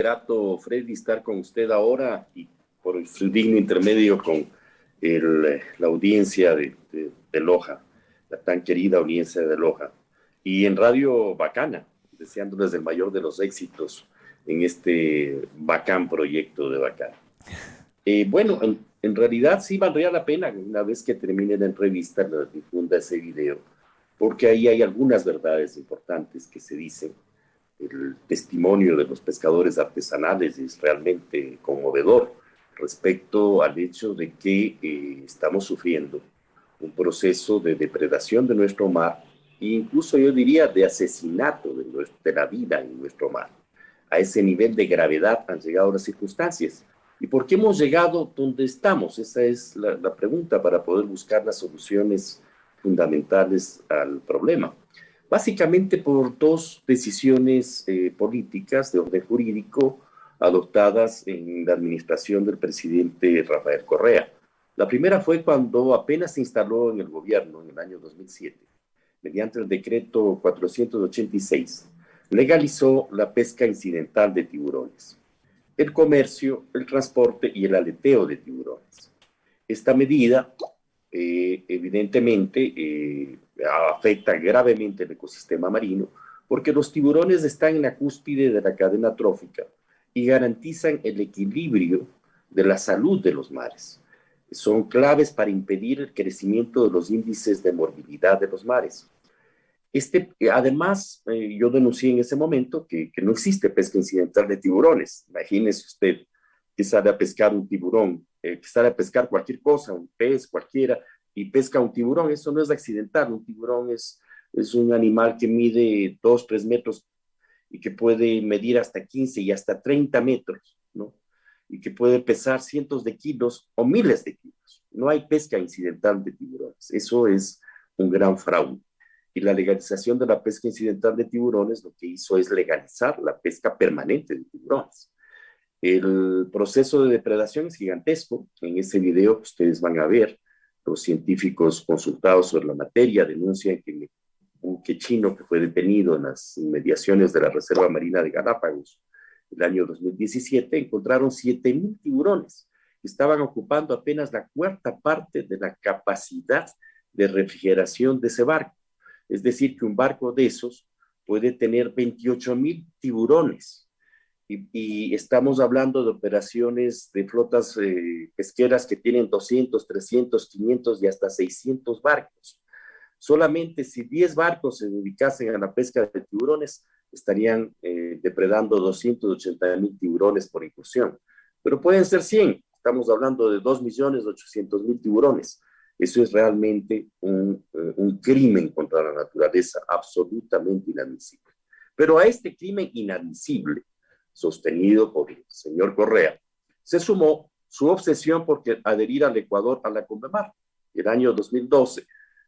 Grato, Freddy, estar con usted ahora y por su digno intermedio con la audiencia de Loja, la tan querida audiencia de Loja. Y en Radio Bacana, deseándoles el mayor de los éxitos en este bacán proyecto de Bacana. Bueno, en realidad sí valdría la pena, una vez que termine la entrevista, la difunda ese video, porque ahí hay algunas verdades importantes que se dicen. El testimonio de los pescadores artesanales es realmente conmovedor respecto al hecho de que estamos sufriendo un proceso de depredación de nuestro mar e incluso yo diría de asesinato de la vida en nuestro mar. A ese nivel de gravedad han llegado las circunstancias. ¿Y por qué hemos llegado donde estamos? Esa es la pregunta para poder buscar las soluciones fundamentales al problema. Básicamente por dos decisiones políticas de orden jurídico adoptadas en la administración del presidente Rafael Correa. La primera fue cuando apenas se instaló en el gobierno en el año 2007, mediante el decreto 486, legalizó la pesca incidental de tiburones, el comercio, el transporte y el aleteo de tiburones. Esta medida evidentemente afecta gravemente el ecosistema marino porque los tiburones están en la cúspide de la cadena trófica y garantizan el equilibrio de la salud de los mares. Son claves para impedir el crecimiento de los índices de morbilidad de los mares. Además, yo denuncié en ese momento que no existe pesca incidental de tiburones. Imagínese usted que sale a pescar un tiburón, que sale a pescar cualquier cosa, un pez cualquiera, y pesca un tiburón. Eso no es accidental. Un tiburón es un animal que mide 2, 3 metros y que puede medir hasta 15 y hasta 30 metros, ¿no? Y que puede pesar cientos de kilos o miles de kilos. No hay pesca incidental de tiburones. Eso es un gran fraude. Y la legalización de la pesca incidental de tiburones lo que hizo es legalizar la pesca permanente de tiburones. El proceso de depredación es gigantesco. En ese video que ustedes van a ver, los científicos consultados sobre la materia denuncian que el buque chino que fue detenido en las inmediaciones de la Reserva Marina de Galápagos el año 2017 encontraron 7,000 tiburones que estaban ocupando apenas la cuarta parte de la capacidad de refrigeración de ese barco. Es decir, que un barco de esos puede tener 28,000 tiburones. Y estamos hablando de operaciones de flotas pesqueras que tienen 200, 300, 500 y hasta 600 barcos. Solamente si 10 barcos se dedicasen a la pesca de tiburones, estarían depredando 280,000 tiburones por incursión. Pero pueden ser 100. Estamos hablando de 2,800,000 tiburones. Eso es realmente un crimen contra la naturaleza absolutamente inadmisible. Pero a este crimen inadmisible, sostenido por el señor Correa, se sumó su obsesión por adherir al Ecuador a la CONVEMAR. El año 2012,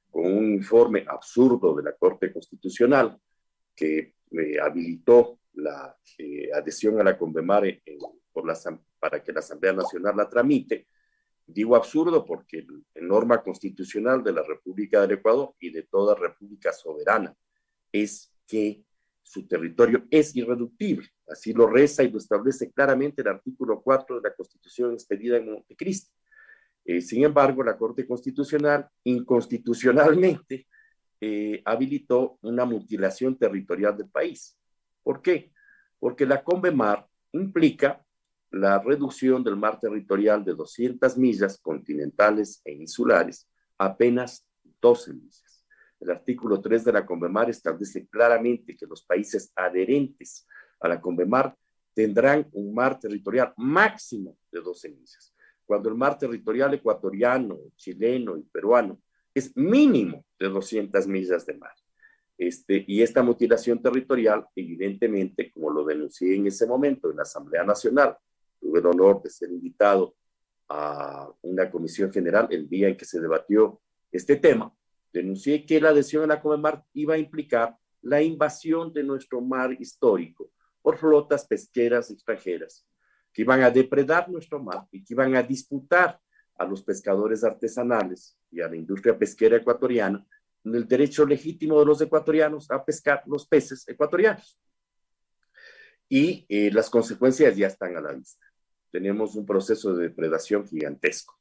con un informe absurdo de la Corte Constitucional que habilitó la adhesión a la CONVEMAR para que la Asamblea Nacional la tramite. Digo absurdo porque la norma constitucional de la República del Ecuador y de toda república soberana es que su territorio es irreductible. Así lo reza y lo establece claramente el artículo 4 de la Constitución expedida en Montecristi. Sin embargo, la Corte Constitucional inconstitucionalmente habilitó una mutilación territorial del país. ¿Por qué? Porque la CONVEMAR implica la reducción del mar territorial de 200 millas continentales e insulares a apenas 12 millas. El artículo 3 de la CONVEMAR establece claramente que los países adherentes a la CONVEMAR tendrán un mar territorial máximo de 12 millas, cuando el mar territorial ecuatoriano, chileno y peruano es mínimo de 200 millas de mar. Y esta mutilación territorial, evidentemente, como lo denuncié en ese momento en la Asamblea Nacional, tuve el honor de ser invitado a una comisión general el día en que se debatió este tema, denuncié que la adhesión a la CONVEMAR iba a implicar la invasión de nuestro mar histórico por flotas pesqueras extranjeras que iban a depredar nuestro mar y que iban a disputar a los pescadores artesanales y a la industria pesquera ecuatoriana el derecho legítimo de los ecuatorianos a pescar los peces ecuatorianos. y las consecuencias ya están a la vista. Tenemos un proceso de depredación gigantesco.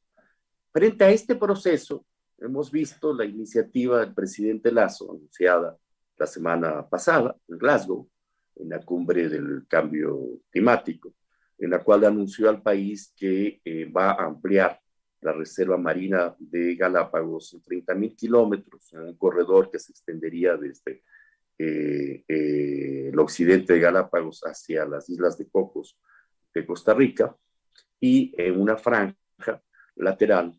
Frente a este proceso, hemos visto la iniciativa del presidente Lasso, anunciada la semana pasada en Glasgow, en la cumbre del cambio climático, en la cual anunció al país que va a ampliar la reserva marina de Galápagos en 30.000 kilómetros, en un corredor que se extendería desde el occidente de Galápagos hacia las islas de Cocos de Costa Rica, y en una franja lateral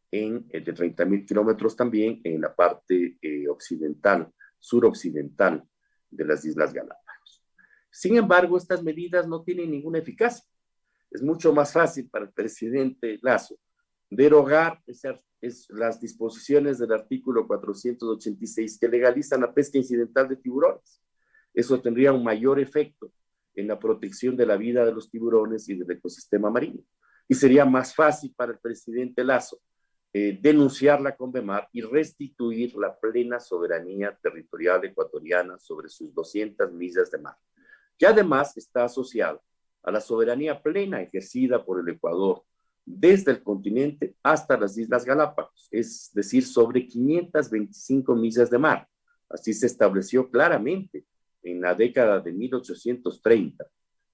de 30.000 kilómetros también en la parte occidental, suroccidental de las Islas Galápagos. Sin embargo, estas medidas no tienen ninguna eficacia. Es mucho más fácil para el presidente Lasso derogar las disposiciones del artículo 486 que legalizan la pesca incidental de tiburones. Eso tendría un mayor efecto en la protección de la vida de los tiburones y del ecosistema marino. Y sería más fácil para el presidente Lasso denunciar la Convemar y restituir la plena soberanía territorial ecuatoriana sobre sus 200 millas de mar, que además está asociado a la soberanía plena ejercida por el Ecuador desde el continente hasta las Islas Galápagos, es decir, sobre 525 millas de mar. Así se estableció claramente en la década de 1830,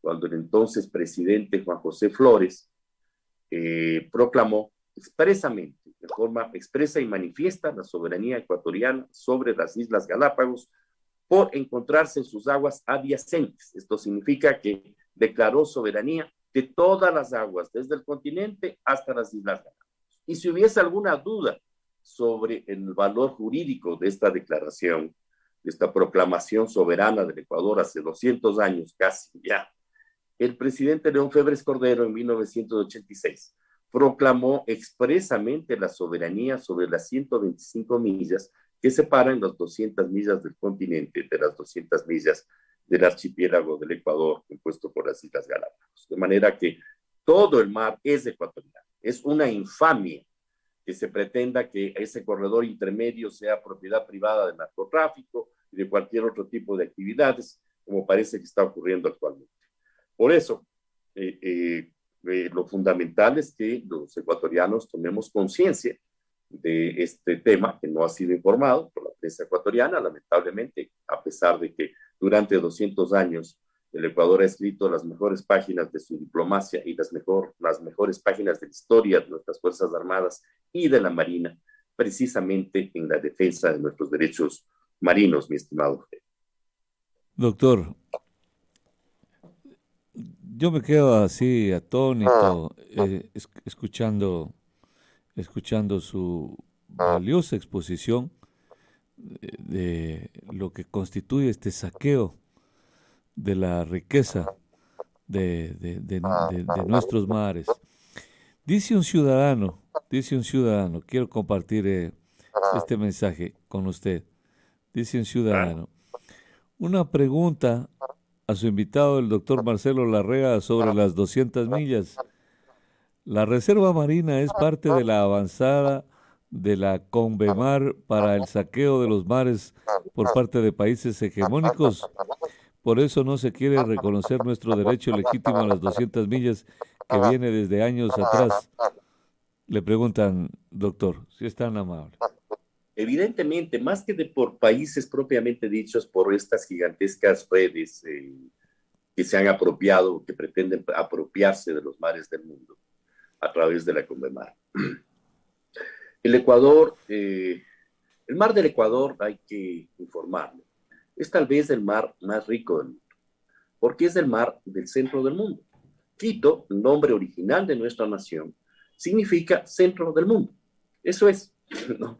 cuando el entonces presidente Juan José Flores proclamó expresamente, de forma expresa y manifiesta, la soberanía ecuatoriana sobre las Islas Galápagos por encontrarse en sus aguas adyacentes. Esto significa que declaró soberanía de todas las aguas, desde el continente hasta las Islas Galápagos. Y si hubiese alguna duda sobre el valor jurídico de esta declaración, de esta proclamación soberana del Ecuador hace 200 años casi ya, el presidente León Febres Cordero en 1986 proclamó expresamente la soberanía sobre las 125 millas que separan las 200 millas del continente de las 200 millas del archipiélago del Ecuador, compuesto por las Islas Galápagos. De manera que todo el mar es ecuatoriano. Es una infamia que se pretenda que ese corredor intermedio sea propiedad privada del narcotráfico y de cualquier otro tipo de actividades, como parece que está ocurriendo actualmente. Por eso, lo fundamental es que los ecuatorianos tomemos conciencia de este tema que no ha sido informado por la prensa ecuatoriana, lamentablemente, a pesar de que durante 200 años el Ecuador ha escrito las mejores páginas de su diplomacia y las mejores páginas de la historia de nuestras Fuerzas Armadas y de la Marina, precisamente en la defensa de nuestros derechos marinos, mi estimado Fred. Doctor, yo me quedo así atónito escuchando su valiosa exposición de lo que constituye este saqueo de la riqueza de nuestros mares. Dice un ciudadano, quiero compartir este mensaje con usted. Dice un ciudadano, una pregunta a su invitado, el doctor Marcelo Larrea, sobre las 200 millas. La Reserva Marina es parte de la avanzada de la Convemar para el saqueo de los mares por parte de países hegemónicos. Por eso no se quiere reconocer nuestro derecho legítimo a las 200 millas que viene desde años atrás. Le preguntan, doctor, si es tan amable. Evidentemente, más que por países propiamente dichos, por estas gigantescas redes que se han apropiado, que pretenden apropiarse de los mares del mundo a través de la Convemar. El Ecuador, el mar del Ecuador, hay que informarlo, es tal vez el mar más rico del mundo, porque es el mar del centro del mundo. Quito, el nombre original de nuestra nación, significa centro del mundo. Eso es, ¿no?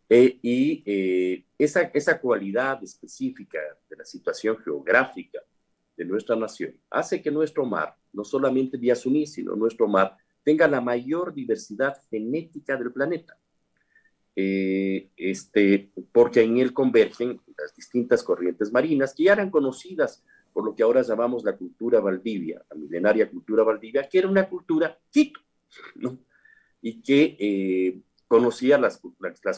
Esa cualidad específica de la situación geográfica de nuestra nación hace que nuestro mar, no solamente Yasuní, sino nuestro mar, tenga la mayor diversidad genética del planeta. Porque en él convergen las distintas corrientes marinas que ya eran conocidas por lo que ahora llamamos la cultura Valdivia, la milenaria cultura Valdivia, que era una cultura Quito, ¿no? Y que conocía las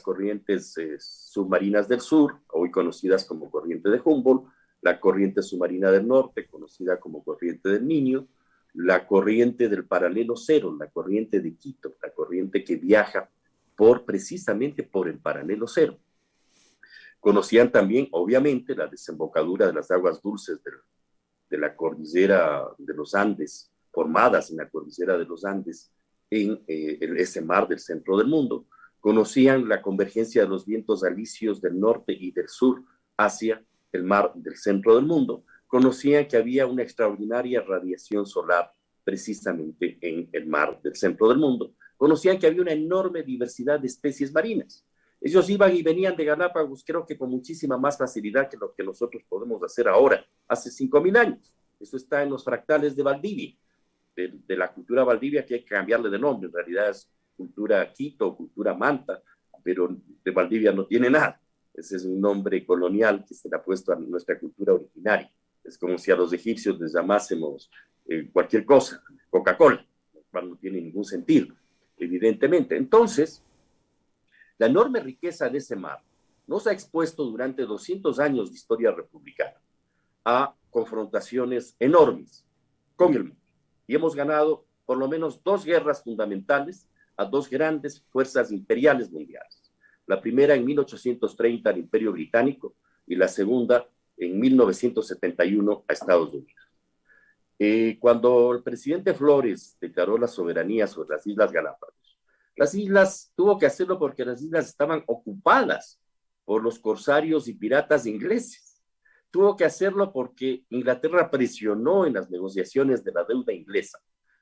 corrientes submarinas del sur, hoy conocidas como corriente de Humboldt, la corriente submarina del norte, conocida como corriente del Niño, la corriente del paralelo cero, la corriente de Quito, la corriente que viaja precisamente por el paralelo cero. Conocían también, obviamente, la desembocadura de las aguas dulces de la cordillera de los Andes, formadas en la cordillera de los Andes, en ese mar del centro del mundo. Conocían la convergencia de los vientos alisios del norte y del sur hacia el mar del centro del mundo. Conocían que había una extraordinaria radiación solar precisamente en el mar del centro del mundo. Conocían que había una enorme diversidad de especies marinas. Ellos iban y venían de Galápagos, creo que con muchísima más facilidad que lo que nosotros podemos hacer ahora, hace 5.000 años. Eso está en los fractales de Valdivia, de la cultura Valdivia, que hay que cambiarle de nombre. En realidad es cultura Quito, cultura Manta, pero de Valdivia no tiene nada. Ese es un nombre colonial que se le ha puesto a nuestra cultura originaria. Es como si a los egipcios les llamásemos cualquier cosa, Coca-Cola, lo cual no tiene ningún sentido, evidentemente. Entonces, la enorme riqueza de ese mar nos ha expuesto durante 200 años de historia republicana a confrontaciones enormes con el mundo. Y hemos ganado por lo menos 2 guerras fundamentales a 2 grandes fuerzas imperiales mundiales. La primera en 1830 al Imperio Británico y la segunda en 1971 a Estados Unidos. Cuando el presidente Flores declaró la soberanía sobre las Islas Galápagos, las islas tuvo que hacerlo porque las islas estaban ocupadas por los corsarios y piratas ingleses. Tuvo que hacerlo porque Inglaterra presionó en las negociaciones de la deuda inglesa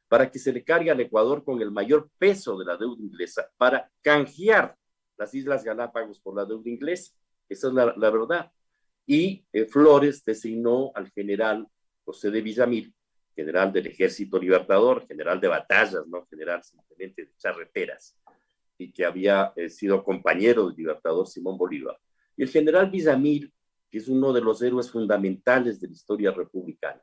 para que se le cargue al Ecuador con el mayor peso de la deuda inglesa para canjear las Islas Galápagos por la deuda inglesa. Esa es la verdad. Y Flores designó al general José de Villamil, general del Ejército Libertador, general de batallas, no general simplemente de charreteras, y que había sido compañero del libertador Simón Bolívar. Y el general Villamil, que es uno de los héroes fundamentales de la historia republicana,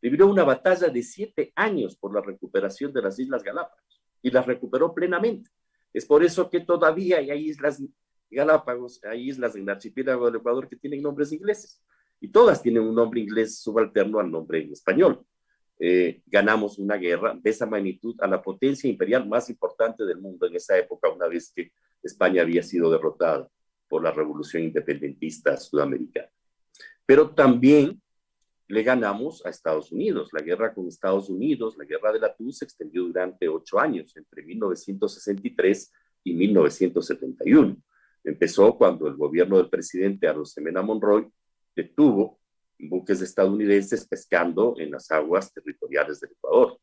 libró una batalla de 7 años por la recuperación de las Islas Galápagos, y las recuperó plenamente. Es por eso que todavía hay islas Galápagos, hay islas en el archipiélago del Ecuador que tienen nombres ingleses, y todas tienen un nombre inglés subalterno al nombre en español. Ganamos una guerra de esa magnitud a la potencia imperial más importante del mundo en esa época, una vez que España había sido derrotada por la revolución independentista sudamericana. Pero también le ganamos a Estados Unidos. La guerra con Estados Unidos, la guerra del Atún, se extendió durante 8 años, entre 1963 y 1971. Empezó cuando el gobierno del presidente Arosemena Monroy detuvo buques estadounidenses pescando en las aguas territoriales del Ecuador.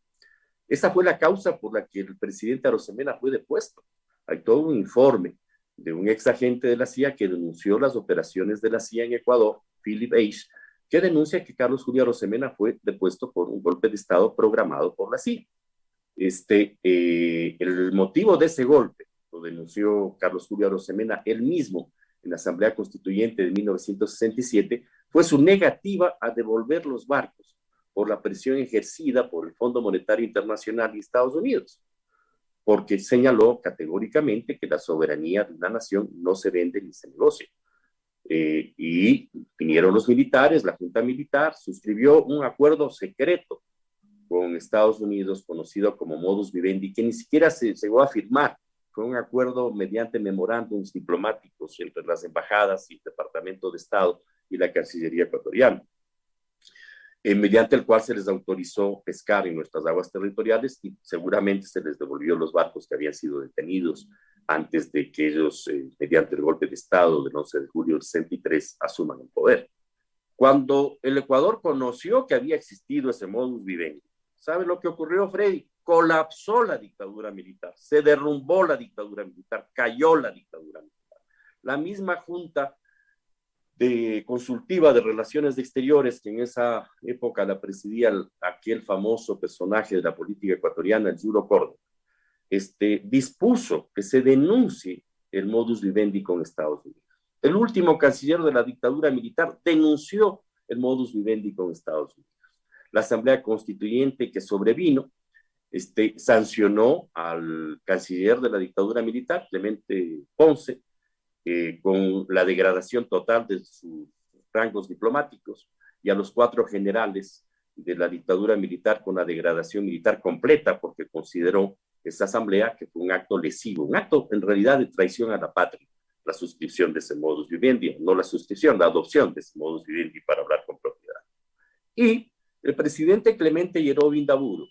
Esa fue la causa por la que el presidente Arosemena fue depuesto. Hay todo un informe de un ex agente de la CIA que denunció las operaciones de la CIA en Ecuador, Philip H., que denuncia que Carlos Julio Arosemena fue depuesto por un golpe de Estado programado por la CIA. El motivo de ese golpe lo denunció Carlos Julio Arosemena él mismo en la Asamblea Constituyente de 1967, fue su negativa a devolver los barcos por la presión ejercida por el Fondo Monetario Internacional y Estados Unidos, porque señaló categóricamente que la soberanía de una nación no se vende ni se negocia. Y vinieron los militares, la Junta Militar suscribió un acuerdo secreto con Estados Unidos, conocido como modus vivendi, que ni siquiera se llegó a firmar. Fue un acuerdo mediante memorándums diplomáticos entre las embajadas y el Departamento de Estado y la Cancillería ecuatoriana, mediante el cual se les autorizó pescar en nuestras aguas territoriales y seguramente se les devolvió los barcos que habían sido detenidos antes de que ellos, mediante el golpe de Estado del 11 de julio del 63, asuman el poder. Cuando el Ecuador conoció que había existido ese modus vivendi, ¿sabe lo que ocurrió, Freddy? Colapsó la dictadura militar, se derrumbó la dictadura militar, cayó la dictadura militar. La misma Junta Consultiva de Relaciones Exteriores, que en esa época la presidía aquel famoso personaje de la política ecuatoriana, Julio Córdoba, dispuso que se denuncie el modus vivendi con Estados Unidos. El último canciller de la dictadura militar denunció el modus vivendi con Estados Unidos. La Asamblea Constituyente que sobrevino sancionó al canciller de la dictadura militar, Clemente Ponce, con la degradación total de sus rangos diplomáticos y a los 4 generales de la dictadura militar con la degradación militar completa, porque consideró esa asamblea que fue un acto lesivo, un acto en realidad de traición a la patria, la suscripción de ese modus vivendi, no la suscripción, la adopción de ese modus vivendi para hablar con propiedad. Y el presidente Clemente Lleró Vindaburo,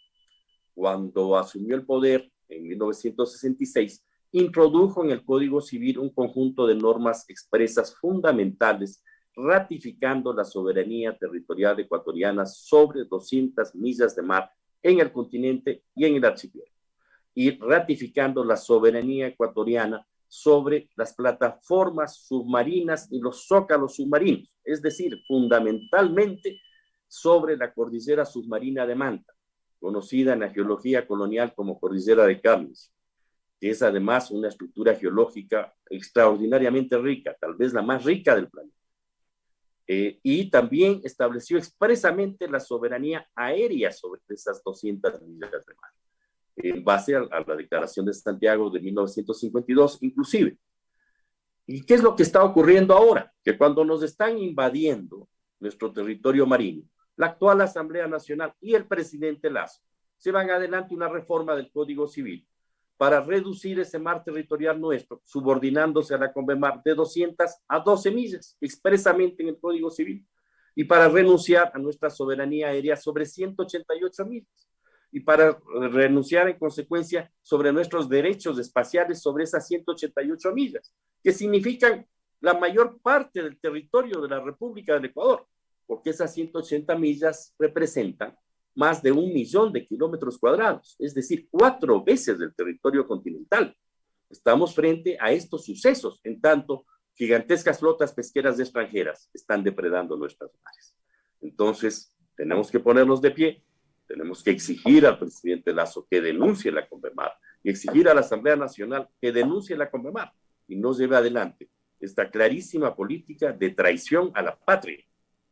cuando asumió el poder en 1966, introdujo en el Código Civil un conjunto de normas expresas fundamentales ratificando la soberanía territorial ecuatoriana sobre 200 millas de mar en el continente y en el archipiélago, y ratificando la soberanía ecuatoriana sobre las plataformas submarinas y los zócalos submarinos, es decir, fundamentalmente sobre la cordillera submarina de Manta, conocida en la geología colonial como Cordillera de Carlos, que es además una estructura geológica extraordinariamente rica, tal vez la más rica del planeta. Y también estableció expresamente la soberanía aérea sobre esas 200 millas de mar, en base a la Declaración de Santiago de 1952, inclusive. ¿Y qué es lo que está ocurriendo ahora? Que cuando nos están invadiendo nuestro territorio marino, la actual Asamblea Nacional y el presidente Lazo se van adelante una reforma del Código Civil para reducir ese mar territorial nuestro, subordinándose a la Convemar de 200 a 12 millas, expresamente en el Código Civil, y para renunciar a nuestra soberanía aérea sobre 188 millas, y para renunciar en consecuencia sobre nuestros derechos espaciales sobre esas 188 millas, que significan la mayor parte del territorio de la República del Ecuador, porque esas 180 millas representan más de 1.000.000 de kilómetros cuadrados, es decir, 4 veces del territorio continental. Estamos frente a estos sucesos, en tanto gigantescas flotas pesqueras extranjeras están depredando nuestras mares. Entonces, tenemos que ponernos de pie, tenemos que exigir al presidente Lazo que denuncie la Convemar y exigir a la Asamblea Nacional que denuncie la Convemar y nos lleve adelante esta clarísima política de traición a la patria,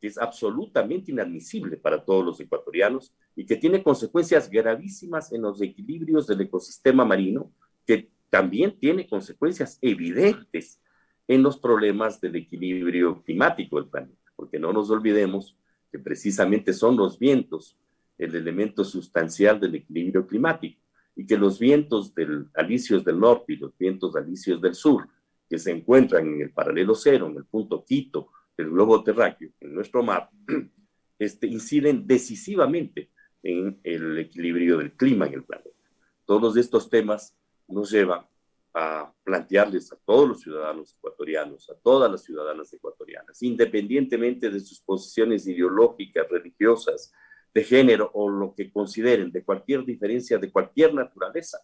que es absolutamente inadmisible para todos los ecuatorianos y que tiene consecuencias gravísimas en los equilibrios del ecosistema marino, que también tiene consecuencias evidentes en los problemas del equilibrio climático del planeta, porque no nos olvidemos que precisamente son los vientos el elemento sustancial del equilibrio climático, y que los vientos alisios del norte y los vientos alisios del sur, que se encuentran en el paralelo cero, en el punto Quito del globo terráqueo, en nuestro mar, inciden decisivamente en el equilibrio del clima en el planeta. Todos estos temas nos llevan a plantearles a todos los ciudadanos ecuatorianos, a todas las ciudadanas ecuatorianas, independientemente de sus posiciones ideológicas, religiosas, de género o lo que consideren, de cualquier diferencia, de cualquier naturaleza,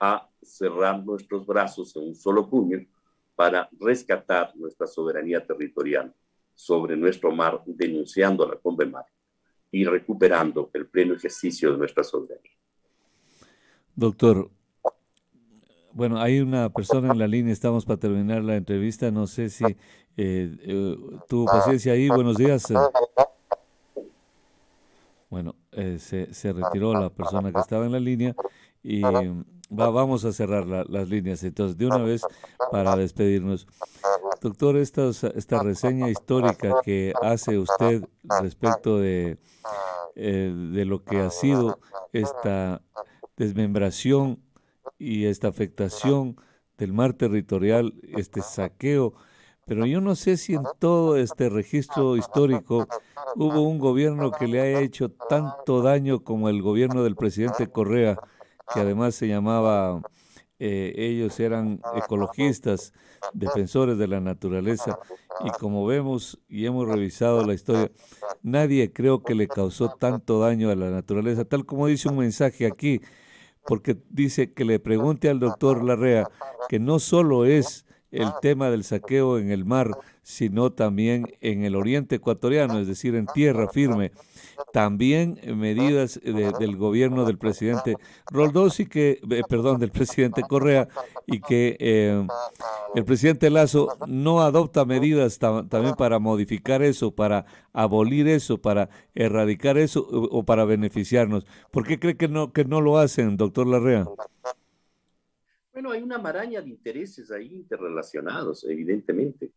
a cerrar nuestros brazos en un solo puño para rescatar nuestra soberanía territorial sobre nuestro mar, denunciando la Convemar y recuperando el pleno ejercicio de nuestra soberanía. Doctor, bueno, hay una persona en la línea, estamos para terminar la entrevista, no sé si tuvo paciencia ahí. Buenos días. Bueno, se retiró la persona que estaba en la línea y vamos a cerrar las líneas entonces de una vez para despedirnos. Doctor, esta reseña histórica que hace usted respecto de lo que ha sido esta desmembración y esta afectación del mar territorial, este saqueo, pero yo no sé si en todo este registro histórico hubo un gobierno que le haya hecho tanto daño como el gobierno del presidente Correa, que además se llamaba, ellos eran ecologistas, defensores de la naturaleza, y como vemos y hemos revisado la historia, nadie creo que le causó tanto daño a la naturaleza, tal como dice un mensaje aquí, porque dice que le pregunte al doctor Larrea que no solo es el tema del saqueo en el mar, sino también en el oriente ecuatoriano, es decir, en tierra firme. También medidas del gobierno del presidente Roldós y que, perdón, del presidente Correa, y que el presidente Lazo no adopta medidas también para modificar eso, para abolir eso, para erradicar eso o para beneficiarnos. ¿Por qué cree que no lo hacen, doctor Larrea? Bueno, hay una maraña de intereses ahí interrelacionados, evidentemente.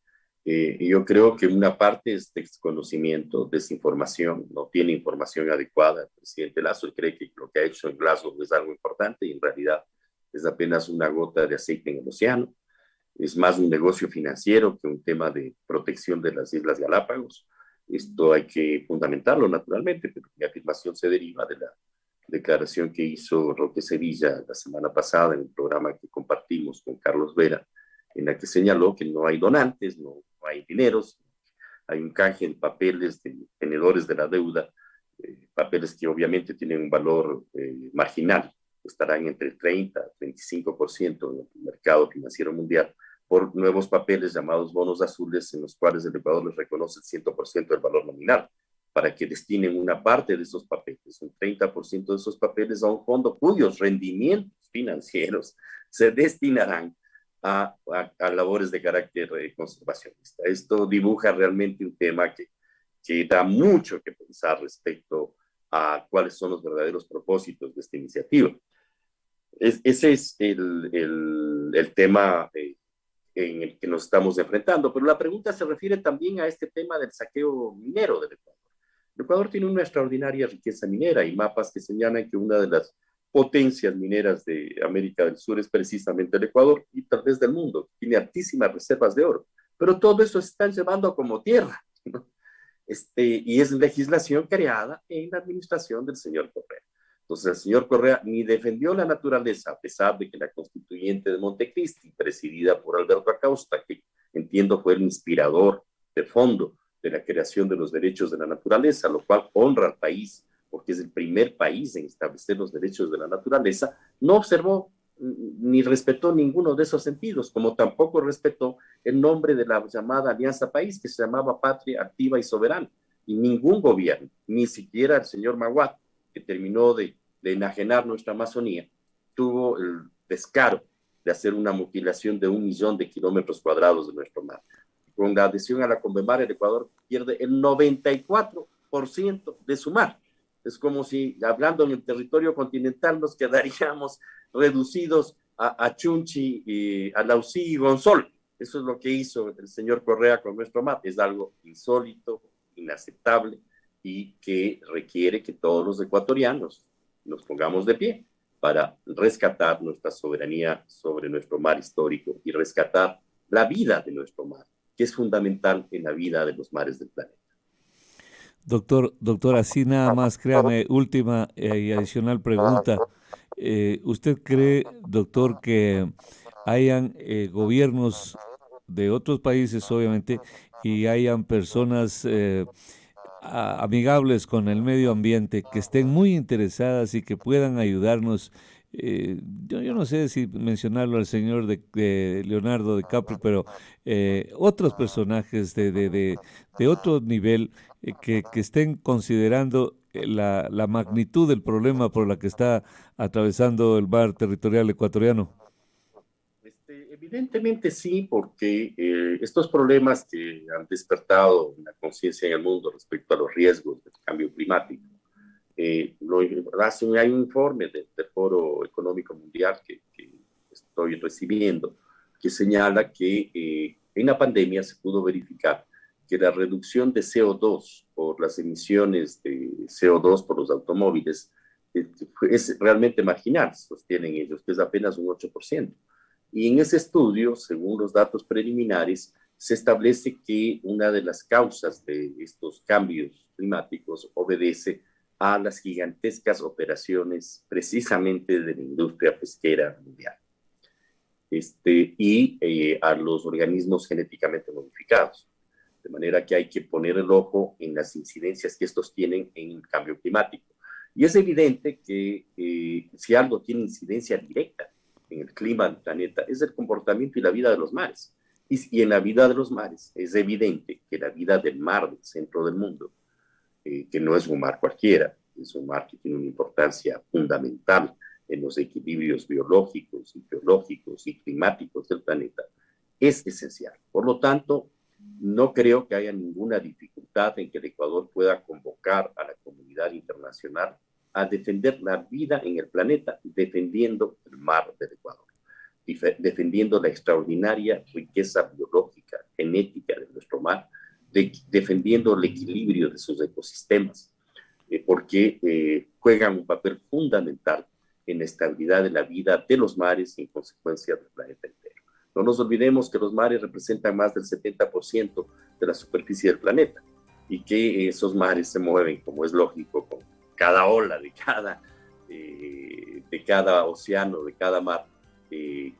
Y yo creo que una parte es desconocimiento, desinformación, no tiene información adecuada. El presidente Lazo cree que lo que ha hecho en Glasgow es algo importante y en realidad es apenas una gota de aceite en el océano. Es más un negocio financiero que un tema de protección de las Islas Galápagos. Esto hay que fundamentarlo naturalmente, pero mi afirmación se deriva de la declaración que hizo Roque Sevilla la semana pasada en un programa que compartimos con Carlos Vera, en la que señaló que no hay donantes, no hay dineros, hay un canje en papeles de tenedores de la deuda, papeles que obviamente tienen un valor marginal, estarán entre el 30 y 35% en el mercado financiero mundial, por nuevos papeles llamados bonos azules, en los cuales el Ecuador les reconoce el 100% del valor nominal, para que destinen una parte de esos papeles, un 30% de esos papeles, a un fondo cuyos rendimientos financieros se destinarán a labores de carácter conservacionista. Esto dibuja realmente un tema que da mucho que pensar respecto a cuáles son los verdaderos propósitos de esta iniciativa. Ese es el tema en el que nos estamos enfrentando, pero la pregunta se refiere también a este tema del saqueo minero del Ecuador. El Ecuador tiene una extraordinaria riqueza minera y mapas que señalan que una de las potencias mineras de América del Sur es precisamente el Ecuador y tal vez del mundo. Tiene altísimas reservas de oro, pero todo eso se está llevando como tierra, ¿no? Y es legislación creada en la administración del señor Correa. Entonces, el señor Correa ni defendió la naturaleza, a pesar de que la constituyente de Montecristi, presidida por Alberto Acosta, que entiendo fue el inspirador de fondo de la creación de los derechos de la naturaleza, lo cual honra al país, porque es el primer país en establecer los derechos de la naturaleza, no observó ni respetó ninguno de esos sentidos, como tampoco respetó el nombre de la llamada Alianza País, que se llamaba Patria Activa y Soberana. Y ningún gobierno, ni siquiera el señor Maguad, que terminó de enajenar nuestra Amazonía, tuvo el descaro de hacer una mutilación de 1 millón de kilómetros cuadrados de nuestro mar. Con la adhesión a la Convemar, el Ecuador pierde el 94% de su mar. Es como si, hablando en el territorio continental, nos quedaríamos reducidos a Chunchi, a Lausí y Gonzol. Eso es lo que hizo el señor Correa con nuestro mar. Es algo insólito, inaceptable, y que requiere que todos los ecuatorianos nos pongamos de pie para rescatar nuestra soberanía sobre nuestro mar histórico y rescatar la vida de nuestro mar, que es fundamental en la vida de los mares del planeta. Doctor, así nada más, créame, última y adicional pregunta. ¿Usted cree, doctor, que hayan gobiernos de otros países, obviamente, y hayan personas amigables con el medio ambiente, que estén muy interesadas y que puedan ayudarnos? Yo no sé si mencionarlo al señor de Leonardo DiCaprio, pero otros personajes de otro nivel que estén considerando la magnitud del problema por la que está atravesando el mar territorial ecuatoriano. Evidentemente sí, porque estos problemas que han despertado una conciencia en el mundo respecto a los riesgos del cambio climático, hay un informe del Foro Económico Mundial que estoy recibiendo que señala que en la pandemia se pudo verificar que la reducción de CO2 por las emisiones de CO2 por los automóviles es realmente marginal, sostienen ellos, que es apenas un 8%. Y en ese estudio, según los datos preliminares, se establece que una de las causas de estos cambios climáticos obedece a las gigantescas operaciones precisamente de la industria pesquera mundial a los organismos genéticamente modificados. De manera que hay que poner el ojo en las incidencias que estos tienen en el cambio climático. Y es evidente que si algo tiene incidencia directa en el clima del planeta es el comportamiento y la vida de los mares. Y en la vida de los mares es evidente que la vida del mar del centro del mundo, que no es un mar cualquiera, es un mar que tiene una importancia fundamental en los equilibrios biológicos y geológicos y climáticos del planeta, es esencial. Por lo tanto, no creo que haya ninguna dificultad en que el Ecuador pueda convocar a la comunidad internacional a defender la vida en el planeta, defendiendo el mar del Ecuador, defendiendo la extraordinaria riqueza biológica genética de nuestro mar, defendiendo el equilibrio de sus ecosistemas, porque juegan un papel fundamental en la estabilidad de la vida de los mares y en consecuencia del planeta entero. No nos olvidemos que los mares representan más del 70% de la superficie del planeta y que esos mares se mueven, como es lógico, con cada ola de cada océano, de cada mar,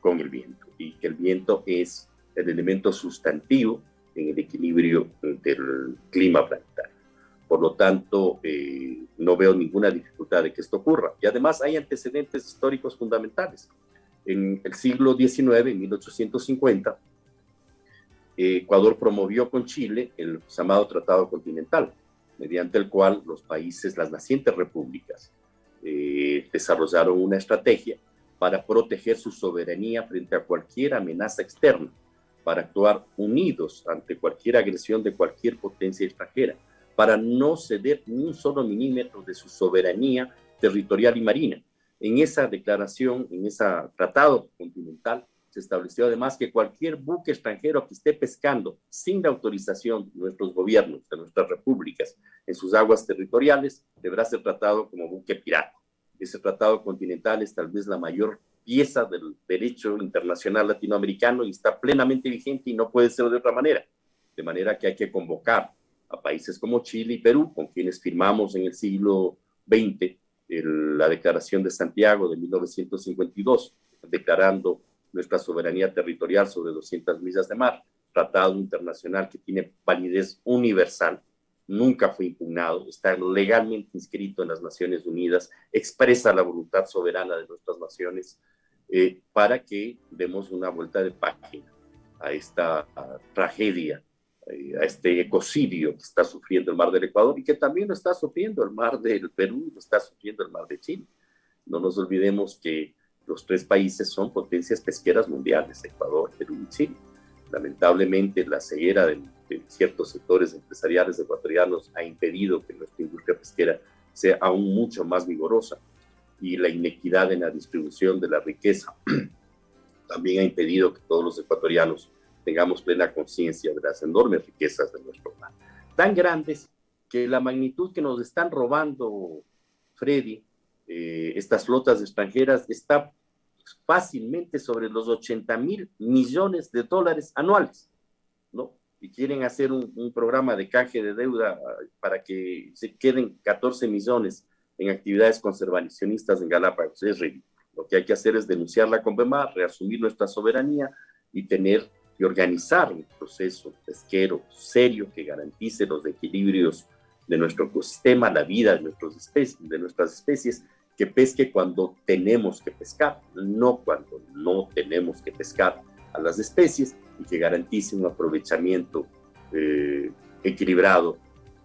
con el viento, y que el viento es el elemento sustantivo en el equilibrio del clima planetario. Por lo tanto, no veo ninguna dificultad de que esto ocurra. Y además hay antecedentes históricos fundamentales. En el siglo XIX, en 1850, Ecuador promovió con Chile el llamado Tratado Continental, mediante el cual los países, las nacientes repúblicas, desarrollaron una estrategia para proteger su soberanía frente a cualquier amenaza externa, para actuar unidos ante cualquier agresión de cualquier potencia extranjera, para no ceder ni un solo milímetro de su soberanía territorial y marina. En esa declaración, en ese tratado continental, se estableció además que cualquier buque extranjero que esté pescando sin la autorización de nuestros gobiernos, de nuestras repúblicas, en sus aguas territoriales, deberá ser tratado como buque pirata. Ese tratado continental es tal vez la mayor pieza del derecho internacional latinoamericano y está plenamente vigente y no puede ser de otra manera. De manera que hay que convocar a países como Chile y Perú, con quienes firmamos en el siglo XX la Declaración de Santiago de 1952, declarando nuestra soberanía territorial sobre 200 millas de mar, tratado internacional que tiene validez universal, nunca fue impugnado, está legalmente inscrito en las Naciones Unidas, expresa la voluntad soberana de nuestras naciones, para que demos una vuelta de página a esta tragedia, a este ecocidio que está sufriendo el mar del Ecuador y que también lo está sufriendo el mar del Perú, lo está sufriendo el mar de Chile. No nos olvidemos que los tres países son potencias pesqueras mundiales, Ecuador, Perú y Chile. Lamentablemente, la ceguera de ciertos sectores empresariales ecuatorianos ha impedido que nuestra industria pesquera sea aún mucho más vigorosa, y la inequidad en la distribución de la riqueza también ha impedido que todos los ecuatorianos tengamos plena conciencia de las enormes riquezas de nuestro mar. Tan grandes que la magnitud que nos están robando, Freddy, estas flotas extranjeras, está fácilmente sobre los 80.000 millones de dólares anuales, ¿no? Y quieren hacer un programa de canje de deuda para que se queden 14 millones en actividades conservacionistas en Galápagos. Es ridículo. Lo que hay que hacer es denunciar la CONVEMAR, reasumir nuestra soberanía y organizar un proceso pesquero serio que garantice los equilibrios de nuestro ecosistema, la vida de nuestras especies, que pesque cuando tenemos que pescar, no cuando no tenemos que pescar a las especies, y que garantice un aprovechamiento equilibrado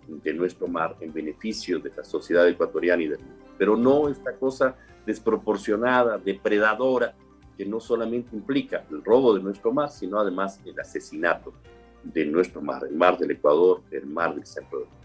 de nuestro mar en beneficio de la sociedad ecuatoriana y del mundo. Pero no esta cosa desproporcionada, depredadora, que no solamente implica el robo de nuestro mar, sino además el asesinato de nuestro mar, el mar del Ecuador, el mar del centro del mundo.